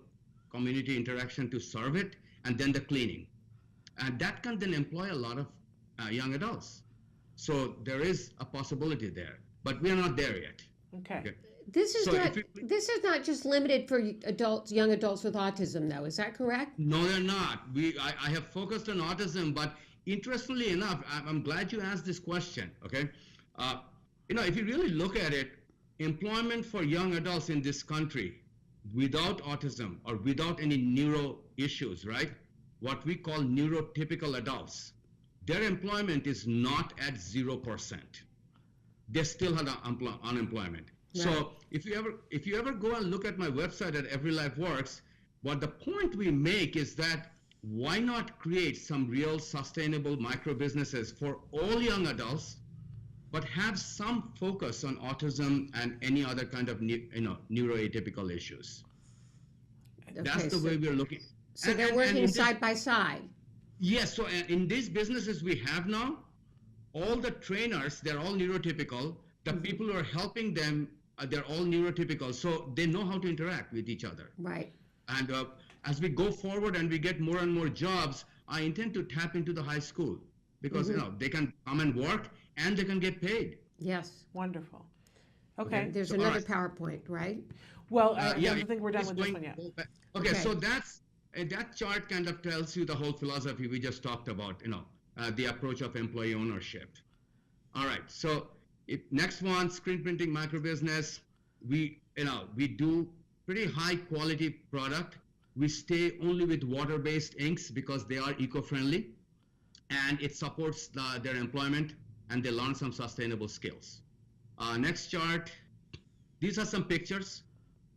Q: community interaction to serve it, and then the cleaning. And that can then employ a lot of young adults. So there is a possibility there, but we are not there yet.
B: Okay.
A: This is
Q: So
A: this is not just limited for young adults with autism, though. Is that correct?
Q: No, they're not. I have focused on autism, but interestingly enough, I'm glad you asked this question, okay? If you really look at it, employment for young adults in this country without autism or without any neuro issues, right? What we call neurotypical adults, their employment is not at 0%. They still have unemployment. Right. So if you ever go and look at my website at Every Life Works, what the point we make is that why not create some real sustainable micro businesses for all young adults, but have some focus on autism and any other kind of neuroatypical issues. Okay, that's the way we're looking.
A: So they're working side by side.
Q: Yes. So in these businesses we have now, all the trainers, they're all neurotypical. The people who are helping them, they're all neurotypical. So they know how to interact with each other.
A: Right.
Q: And as we go forward and we get more and more jobs, I intend to tap into the high school because they can come and work and they can get paid.
A: Yes.
B: Wonderful. Okay.
A: There's another PowerPoint, right?
B: Well, I don't think we're done with this one yet.
Q: Okay, so that chart kind of tells you the whole philosophy we just talked about, the approach of employee ownership. All right, so next one, screen printing micro business. We do pretty high quality product. We stay only with water-based inks because they are eco-friendly, and it supports their employment, and they learn some sustainable skills. Next chart. These are some pictures,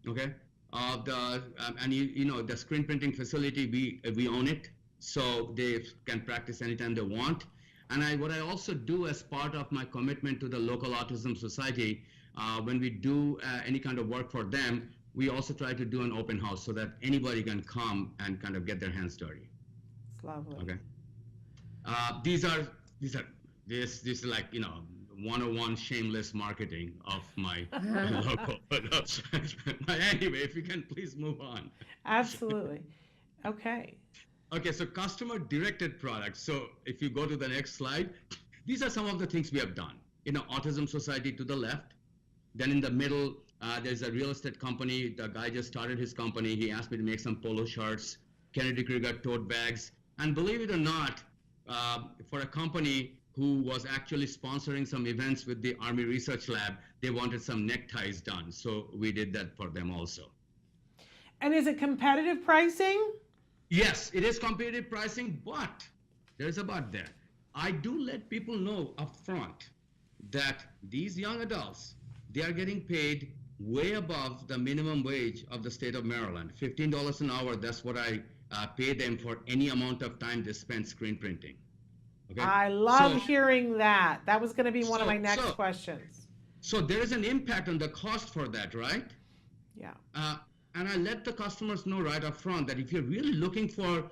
Q: okay, of the and you know the screen printing facility. We own it, so they can practice anytime they want. And what I also do as part of my commitment to the local autism society, when we do any kind of work for them, we also try to do an open house so that anybody can come and kind of get their hands dirty.
B: It's lovely.
Q: Okay. These are this is like 101 shameless marketing of my local. But anyway, if you can please move on.
B: Absolutely. Okay.
Q: Okay, so customer directed products. So if you go to the next slide, these are some of the things we have done. Autism Society to the left. Then in the middle, there's a real estate company. The guy just started his company. He asked me to make some polo shirts, Kennedy Krieger tote bags. And believe it or not, for a company who was actually sponsoring some events with the Army Research Lab, they wanted some neckties done. So we did that for them also.
B: And is it competitive pricing?
Q: Yes, it is competitive pricing, but there's a but there. I do let people know up front that these young adults, they are getting paid way above the minimum wage of the state of Maryland. $15 an hour, that's what I pay them for any amount of time they spend screen printing. Okay?
B: I love hearing that. That was going to be one of my next questions.
Q: So there is an impact on the cost for that, right?
B: Yeah.
Q: And I let the customers know right up front that if you're really looking for,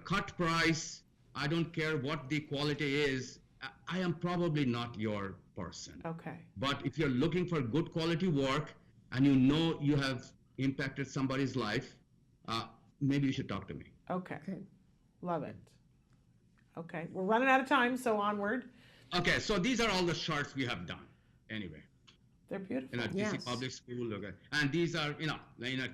Q: cut price, I don't care what the quality is, I am probably not your person.
B: Okay.
Q: But if you're looking for good quality work and you have impacted somebody's life, maybe you should talk to me.
B: Okay. Love it. Okay. We're running out of time, so onward.
Q: Okay, so these are all the charts we have done. Anyway.
B: They're beautiful.
Q: DC Public School, okay. And these are,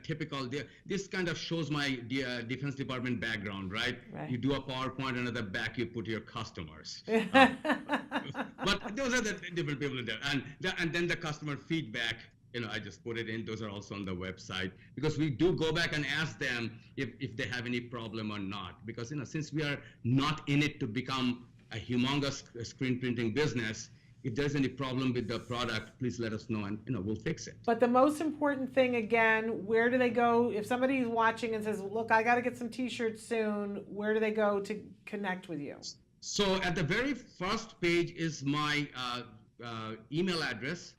Q: typical. This kind of shows my Defense Department background, right? You do a PowerPoint, and at the back you put your customers. But those are the different people in there, and then the customer feedback. I just put it in. Those are also on the website because we do go back and ask them if they have any problem or not. Because since we are not in it to become a humongous screen printing business. If there's any problem with the product, please let us know and we'll fix it.
B: But the most important thing, again, where do they go? If somebody's watching and says, look, I got to get some t-shirts soon, where do they go to connect with you?
Q: So at the very first page is my email address,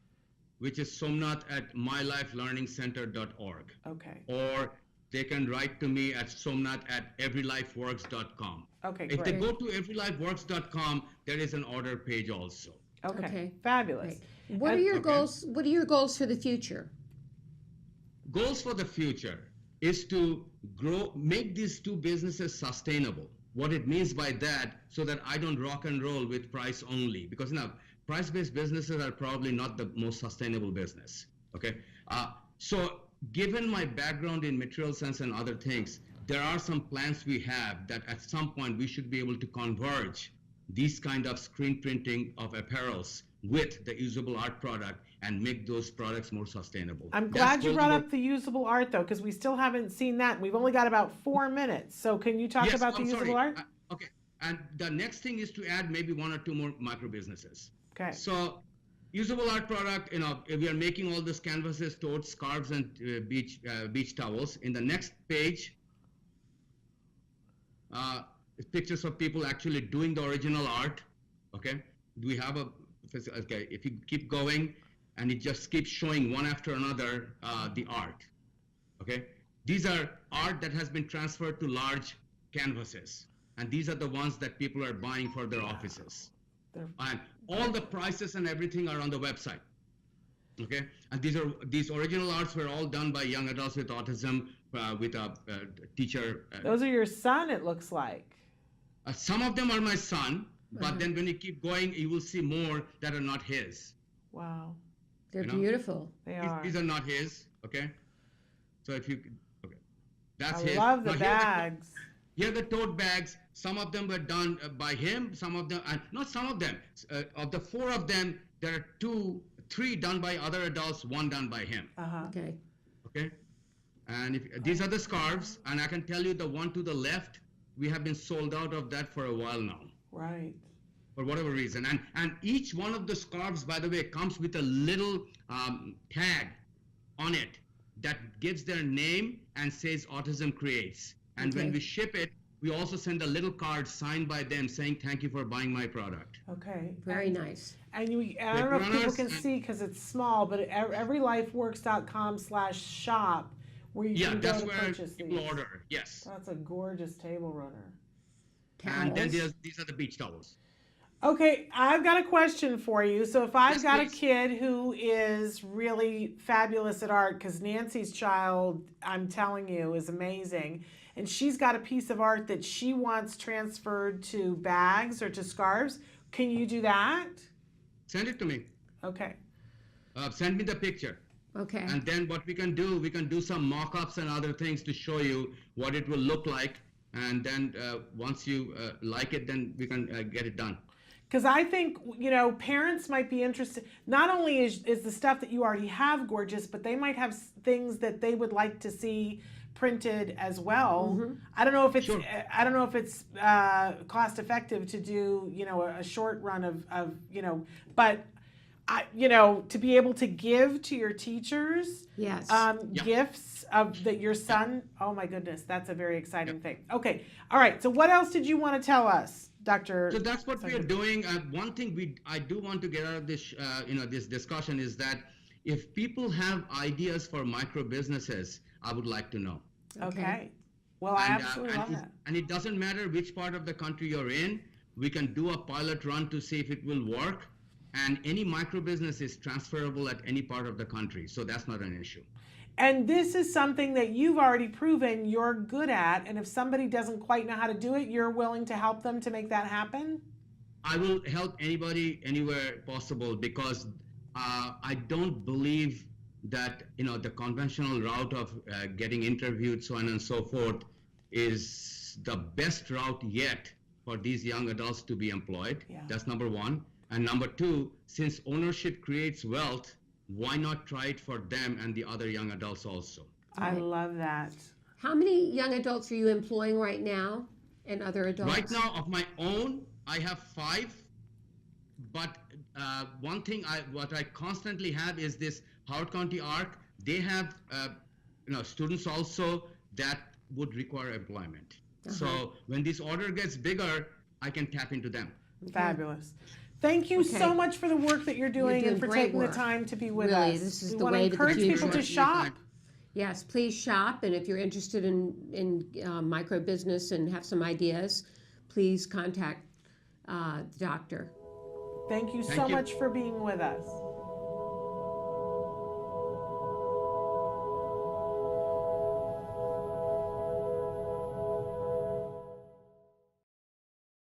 Q: which is somnath@mylifelearningcenter.org.
B: Okay.
Q: Or they can write to me at somnath@everylifeworks.com.
B: Okay,
Q: If
B: great.
Q: they go to everylifeworks.com, there is an order page also.
B: Okay. Fabulous.
A: Great. What are your goals? What are your goals for the future?
Q: Goals for the future is to make these two businesses sustainable. What it means by that, so that I don't rock and roll with price only, because price-based businesses are probably not the most sustainable business. Okay, so given my background in material science and other things, there are some plans we have that at some point we should be able to converge these kind of screen printing of apparels with the usable art product and make those products more sustainable.
B: I'm glad you brought up the usable art, though, because we still haven't seen that. We've only got about 4 minutes. So can you talk about the usable art?
Q: Okay. And the next thing is to add maybe 1 or 2 more micro businesses.
B: Okay.
Q: So usable art product, we are making all these canvases, totes, scarves, and beach towels. In the next page, pictures of people actually doing the original art. Okay. We have if you keep going, and it just keeps showing one after another the art. Okay. These are art that has been transferred to large canvases, and these are the ones that people are buying for their offices. And all the prices and everything are on the website. Okay, and these original arts were all done by young adults with autism with a teacher.
B: Those are your son, it looks like.
Q: Some of them are my son, but then when you keep going, you will see more that are not his.
B: Wow,
A: they're beautiful.
B: They are.
Q: These are not his. Okay, so that's his.
B: I love the bags.
Q: Here are the tote bags. Some of them were done by him. Some of them, not some of them. Of the 4 of them, there are 3 done by other adults, 1 done by him.
A: Okay.
Q: Okay. And these are the scarves, and I can tell you the one to the left, we have been sold out of that for a while now.
B: Right.
Q: for whatever reason. And each one of the scarves, by the way, comes with a little tag on it that gives their name and says Autism Creates. And when we ship it, we also send a little card signed by them saying, thank you for buying my product.
B: Okay.
A: Very nice.
B: And I don't know if people can see because it's small, but everylifeworks.com/shop where you can go to purchase
Q: people
B: these.
Q: order. Yes.
B: That's a gorgeous table runner.
Q: And then these are the beach towels.
B: Okay, I've got a question for you. So if I've got a kid who is really fabulous at art, because Nancy's child, I'm telling you, is amazing, and she's got a piece of art that she wants transferred to bags or to scarves, can you do that?
Q: Send it to me.
B: Okay.
Q: Send me the picture.
A: Okay.
Q: And then what we can do some mock-ups and other things to show you what it will look like. And then once you like it, then we can get it done.
B: Because I think, parents might be interested. Not only is the stuff that you already have gorgeous, but they might have things that they would like to see printed as well.
A: Mm-hmm.
B: I don't know if it's cost effective to do a short run of but to be able to give to your teachers gifts of that your son. Oh my goodness, that's a very exciting thing. Okay, all right. So what else did you want to tell us, Dr.
Q: So that's what we are doing. One thing I do want to get out of this, this discussion is that if people have ideas for micro businesses, I would like to know.
B: Okay. Well, I absolutely love that.
Q: And it doesn't matter which part of the country you're in. We can do a pilot run to see if it will work. And any micro business is transferable at any part of the country. So that's not an issue.
B: And this is something that you've already proven you're good at. And if somebody doesn't quite know how to do it, you're willing to help them to make that happen?
Q: I will help anybody anywhere possible because I don't believe that the conventional route of getting interviewed, so on and so forth, is the best route yet for these young adults to be employed.
B: Yeah.
Q: That's number one. And number two, since ownership creates wealth, why not try it for them and the other young adults also?
B: I love that.
A: How many young adults are you employing right now and other adults?
Q: Right now, of my own, I have 5. But one thing what I constantly have is this Howard County ARC. They have students also that would require employment. So when this order gets bigger, I can tap into them.
B: Fabulous. Thank you so much for the work that you're doing and for taking the time to be with us.
A: This is
B: we
A: the
B: want to
A: way to the
B: encourage
A: future.
B: people to shop.
A: Yes, please shop. And if you're interested in micro business and have some ideas, please contact the doctor.
B: Thank you so much for being with us.